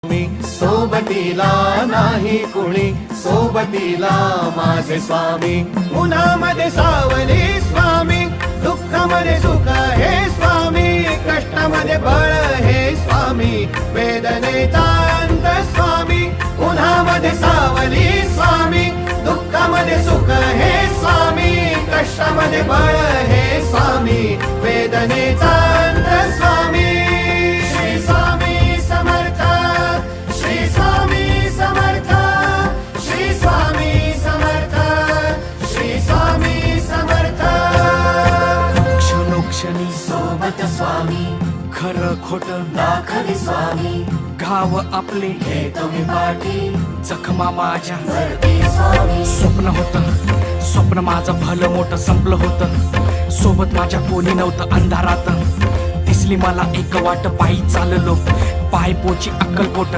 मी सोबतीला नाही कुणी, सोबतीला माझे स्वामी. उन्हामध्ये सावली स्वामी, दुःखामध्ये सुख हे स्वामी, कष्टामध्ये बळ हे स्वामी, वेदनेचा अंत स्वामी. उन्हामध्ये सावली स्वामी, दुःखामध्ये सुख हे स्वामी, कष्टामध्ये बळ हे स्वामी, वेदनेचा अंत स्वामी. श्री स्वामी समर्थ, श्री स्वामी समर्थ, श्री स्वामी समर्थ, श्री स्वामी समर्थ. क्षणोक्षणी सोबत स्वामी, खरं खोट दाखवी स्वामी, घाव आपले घेतो मी पाठी, जखमा माझ्या भरती स्वामी. स्वप्न होतं, स्वप्न माझं भलं मोठं संपलं होतं. सोबत माझ्या कोणी नव्हतं अंधारात. दिसली मला एक वाट, पायी चाललो पाय पोची अक्कलकोट